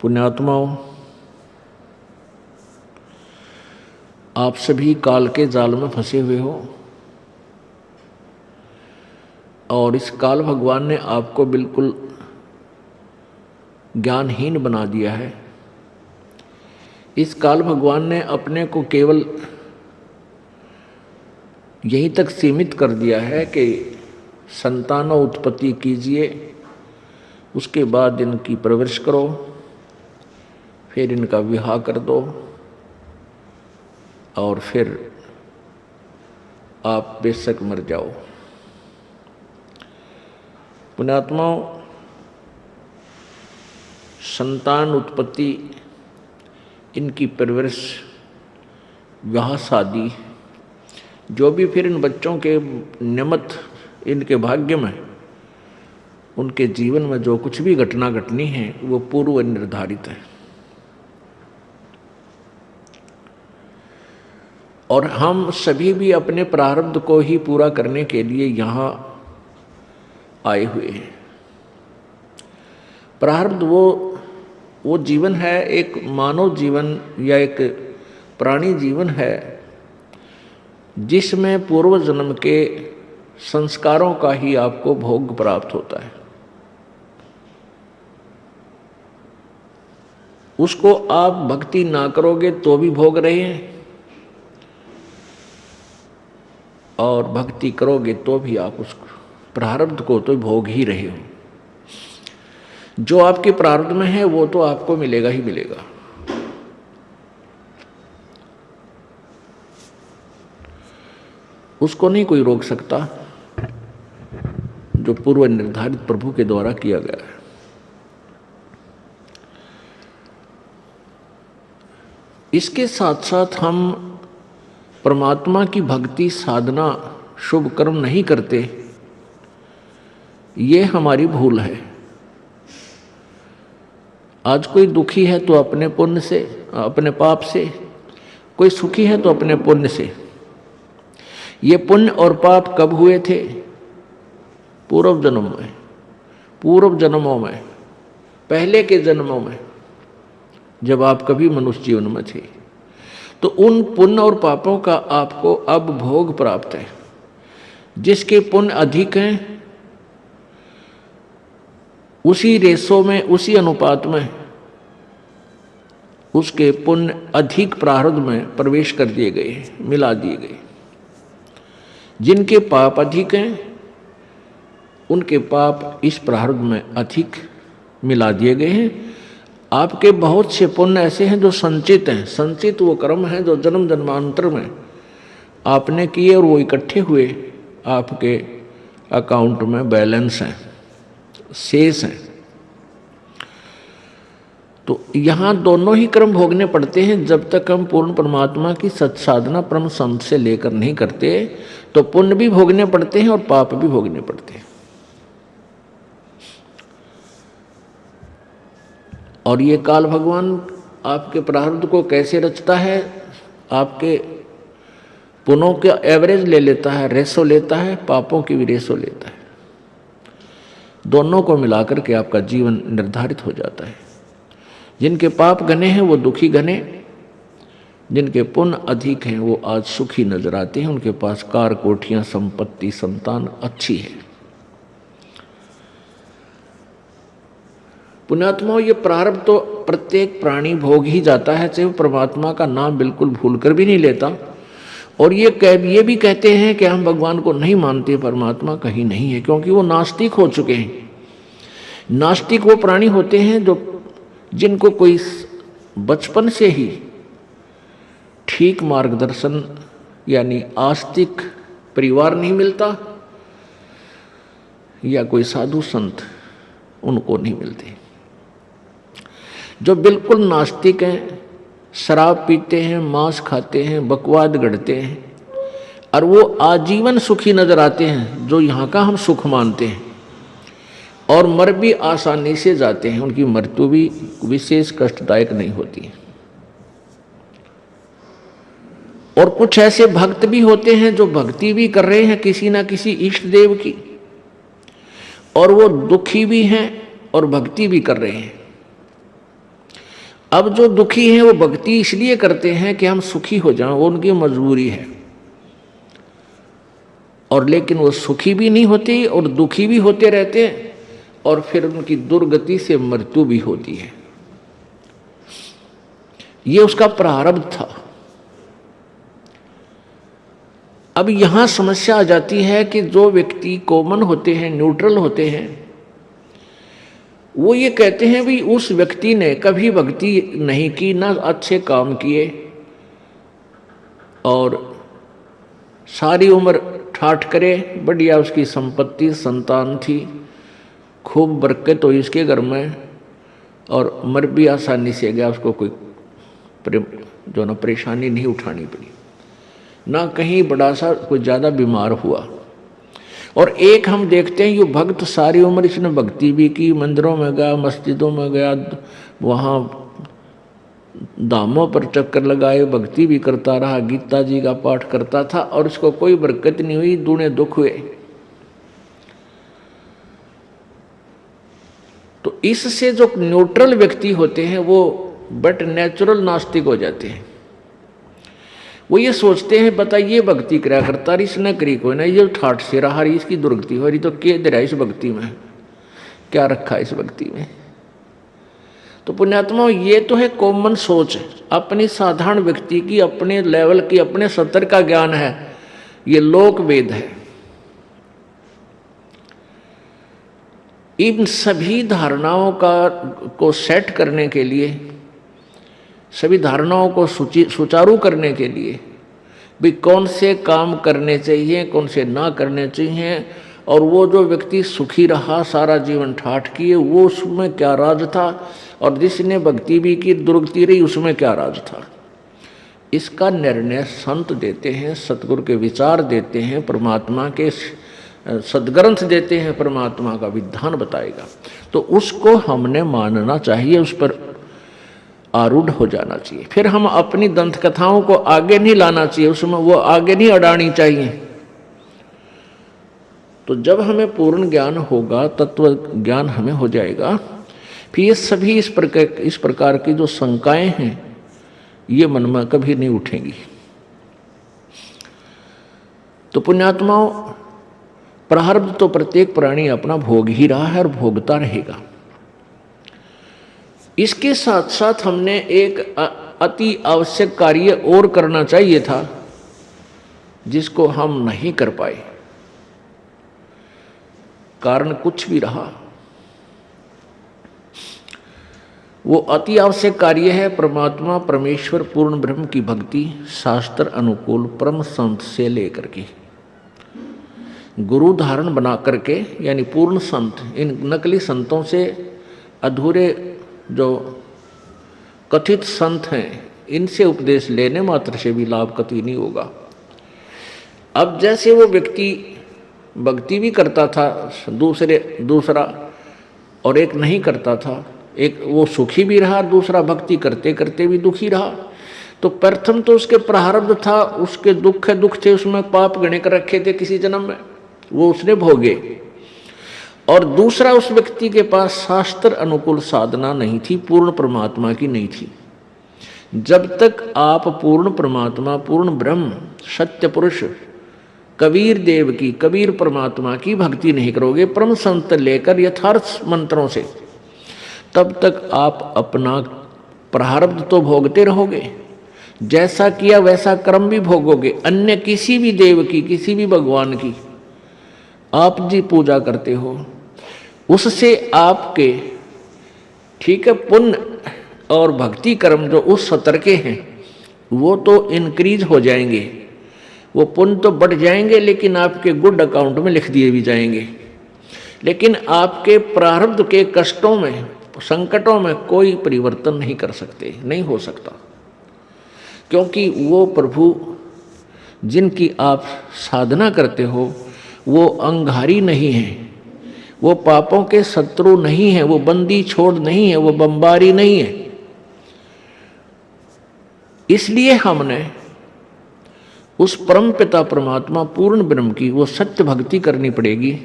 पुण्यात्माओं, आप सभी काल के जाल में फंसे हुए हो और इस काल भगवान ने आपको बिल्कुल ज्ञानहीन बना दिया है। इस काल भगवान ने अपने को केवल यहीं तक सीमित कर दिया है कि संतानों उत्पत्ति कीजिए, उसके बाद इनकी परवरिश करो, फिर इनका विवाह कर दो और फिर आप बेशक मर जाओ। पुण्यात्माओं, संतान उत्पत्ति, इनकी परवरिश, विवाह शादी, जो भी फिर इन बच्चों के निमित्त इनके भाग्य में, उनके जीवन में जो कुछ भी घटना घटनी है वो पूर्व निर्धारित है। और हम सभी भी अपने प्रारब्ध को ही पूरा करने के लिए यहाँ आए हुए हैं। प्रारब्ध वो जीवन है, एक मानव जीवन या एक प्राणी जीवन है जिसमें पूर्व जन्म के संस्कारों का ही आपको भोग प्राप्त होता है। उसको आप भक्ति ना करोगे तो भी भोग रहे हैं और भक्ति करोगे तो भी आप उस प्रारब्ध को तो भोग ही रहे हो। जो आपके प्रारब्ध में है वो तो आपको मिलेगा ही मिलेगा। उसको नहीं कोई रोक सकता जो पूर्व निर्धारित प्रभु के द्वारा किया गया है। इसके साथ साथ हम परमात्मा की भक्ति साधना शुभ कर्म नहीं करते, ये हमारी भूल है। आज कोई दुखी है तो अपने पुण्य से, अपने पाप से, कोई सुखी है तो अपने पुण्य से। ये पुण्य और पाप कब हुए थे? पूर्व जन्म में, पूर्व जन्मों में, पहले के जन्मों में, जब आप कभी मनुष्य जीवन में थे। तो उन पुण्य और पापों का आपको अब भोग प्राप्त है। जिसके पुण्य अधिक हैं उसी रेशों में, उसी अनुपात में उसके पुण्य अधिक प्रारब्ध में प्रवेश कर दिए गए, मिला दिए गए। जिनके पाप अधिक हैं उनके पाप इस प्रारब्ध में अधिक मिला दिए गए हैं। आपके बहुत से पुण्य ऐसे हैं जो संचित हैं। संचित वो कर्म हैं जो जन्म जन्मांतर में आपने किए और वो इकट्ठे हुए आपके अकाउंट में बैलेंस हैं, शेष हैं। तो यहाँ दोनों ही कर्म भोगने पड़ते हैं। जब तक हम पूर्ण परमात्मा की सत्साधना परम संत से लेकर नहीं करते तो पुण्य भी भोगने पड़ते हैं और पाप भी भोगने पड़ते हैं। और ये काल भगवान आपके प्रारब्ध को कैसे रचता है? आपके पुण्यों का एवरेज ले लेता है, रेशो लेता है, पापों की भी रेशो लेता है। दोनों को मिलाकर के आपका जीवन निर्धारित हो जाता है। जिनके पाप घने हैं वो दुखी घने, जिनके पुण्य अधिक हैं वो आज सुखी नजर आते हैं। उनके पास कार, कोठियां, संपत्ति, संतान अच्छी है। पुण्यात्माओं, ये प्रारब्ध तो प्रत्येक प्राणी भोग ही जाता है, चाहे वो परमात्मा का नाम बिल्कुल भूल कर भी नहीं लेता। और ये भी कहते हैं कि हम भगवान को नहीं मानते, परमात्मा कहीं नहीं है, क्योंकि वो नास्तिक हो चुके हैं। नास्तिक वो प्राणी होते हैं जिनको कोई बचपन से ही ठीक मार्गदर्शन यानी आस्तिक परिवार नहीं मिलता या कोई साधु संत उनको नहीं मिलते। जो बिल्कुल नास्तिक हैं, शराब पीते हैं, मांस खाते हैं, बकवाद गढ़ते हैं और वो आजीवन सुखी नजर आते हैं, जो यहाँ का हम सुख मानते हैं, और मर भी आसानी से जाते हैं। उनकी मृत्यु भी विशेष कष्टदायक नहीं होती। और कुछ ऐसे भक्त भी होते हैं जो भक्ति भी कर रहे हैं किसी ना किसी इष्ट देव की, और वो दुखी भी हैं और भक्ति भी कर रहे हैं। अब जो दुखी हैं वो भक्ति इसलिए करते हैं कि हम सुखी हो जाएं, वो उनकी मजबूरी है। और लेकिन वो सुखी भी नहीं होते और दुखी भी होते रहते हैं, और फिर उनकी दुर्गति से मृत्यु भी होती है। ये उसका प्रारब्ध था। अब यहां समस्या आ जाती है कि जो व्यक्ति कॉमन होते हैं, न्यूट्रल होते हैं, वो ये कहते हैं भी उस व्यक्ति ने कभी भक्ति नहीं की, ना अच्छे काम किए, और सारी उम्र ठाठ करे, बढ़िया उसकी संपत्ति संतान थी, खूब बरकत हुई इसके घर में, और मर भी आसानी से गया, उसको कोई जो ना परेशानी नहीं उठानी पड़ी, ना कहीं बड़ा सा कोई ज़्यादा बीमार हुआ। और एक हम देखते हैं ये भक्त सारी उम्र इसने भक्ति भी की, मंदिरों में गया, मस्जिदों में गया, वहाँ धामों पर चक्कर लगाए, भक्ति भी करता रहा, गीता जी का पाठ करता था, और इसको कोई बरकत नहीं हुई, दूने दुख हुए। तो इससे जो न्यूट्रल व्यक्ति होते हैं वो बट नेचुरल नास्तिक हो जाते हैं। वो ये सोचते हैं बताइए भक्ति करा करता रही, इसने करी कोई ना, ये ठाठ से रहा रही, इसकी दुर्गति हो रही, तो क्या दे रहा इस भक्ति में, क्या रखा इस भक्ति में। तो पुण्यात्मा ये तो है कॉमन सोच, अपनी साधारण व्यक्ति की, अपने लेवल की, अपने स्तर का ज्ञान है, ये लोक वेद है। इन सभी धारणाओं को सेट करने के लिए, सभी धारणाओं को सुचारू करने के लिए भी कौन से काम करने चाहिए, कौन से ना करने चाहिए, और वो जो व्यक्ति सुखी रहा सारा जीवन ठाठ किए, वो उसमें क्या राज था, और जिसने भक्ति भी की दुर्गति रही उसमें क्या राज था, इसका निर्णय संत देते हैं, सतगुरु के विचार देते हैं, परमात्मा के सदग्रंथ देते हैं, परमात्मा का विधान बताएगा। तो उसको हमने मानना चाहिए, उस पर आरूढ़ हो जाना चाहिए। फिर हम अपनी दंत कथाओं को आगे नहीं लाना चाहिए, उसमें वो आगे नहीं अड़ानी चाहिए। तो जब हमें पूर्ण ज्ञान होगा, तत्व ज्ञान हमें हो जाएगा, फिर ये सभी इस प्रकार की जो शंकाएं हैं ये मन में कभी नहीं उठेंगी। तो पुण्यात्माओं, प्रारब्ध तो प्रत्येक प्राणी अपना भोग ही रहा है और भोगता रहेगा। इसके साथ साथ हमने एक अति आवश्यक कार्य और करना चाहिए था, जिसको हम नहीं कर पाए, कारण कुछ भी रहा। वो अति आवश्यक कार्य है परमात्मा परमेश्वर पूर्ण ब्रह्म की भक्ति, शास्त्र अनुकूल परम संत से लेकर के गुरु धारण बना करके, यानी पूर्ण संत, इन नकली संतों से, अधूरे जो कथित संत हैं, इनसे उपदेश लेने मात्र से भी लाभ कतई नहीं होगा। अब जैसे वो व्यक्ति भक्ति भी करता था दूसरा, और एक नहीं करता था, एक वो सुखी भी रहा, दूसरा भक्ति करते करते भी दुखी रहा, तो प्रथम तो उसके प्रारब्ध था, उसके दुख थे, उसमें पाप गणे कर रखे थे किसी जन्म में, वो उसने भोगे। और दूसरा, उस व्यक्ति के पास शास्त्र अनुकूल साधना नहीं थी, पूर्ण परमात्मा की नहीं थी। जब तक आप पूर्ण परमात्मा, पूर्ण ब्रह्म, सत्य पुरुष कबीर देव की, कबीर परमात्मा की भक्ति नहीं करोगे परम संत लेकर यथार्थ मंत्रों से, तब तक आप अपना प्रारब्ध तो भोगते रहोगे, जैसा किया वैसा कर्म भी भोगोगे। अन्य किसी भी देव की, किसी भी भगवान की आप जी पूजा करते हो, उससे आपके, ठीक है, पुण्य और भक्ति कर्म जो उस स्तर के हैं वो तो इंक्रीज हो जाएंगे, वो पुण्य तो बढ़ जाएंगे, लेकिन आपके गुड अकाउंट में लिख दिए भी जाएंगे। लेकिन आपके प्रारब्ध के कष्टों में, संकटों में कोई परिवर्तन नहीं कर सकते, नहीं हो सकता, क्योंकि वो प्रभु जिनकी आप साधना करते हो वो अंगारी नहीं है, वो पापों के शत्रु नहीं है, वो बंदी छोड़ नहीं है, वो बमबारी नहीं है। इसलिए हमने उस परम पिता परमात्मा पूर्ण ब्रह्म की वो सत्य भक्ति करनी पड़ेगी,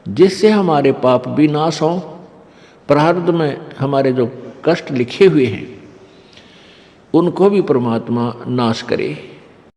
जिससे हमारे पाप भी नाश हों, प्रारब्ध में हमारे जो कष्ट लिखे हुए हैं उनको भी परमात्मा नाश करे।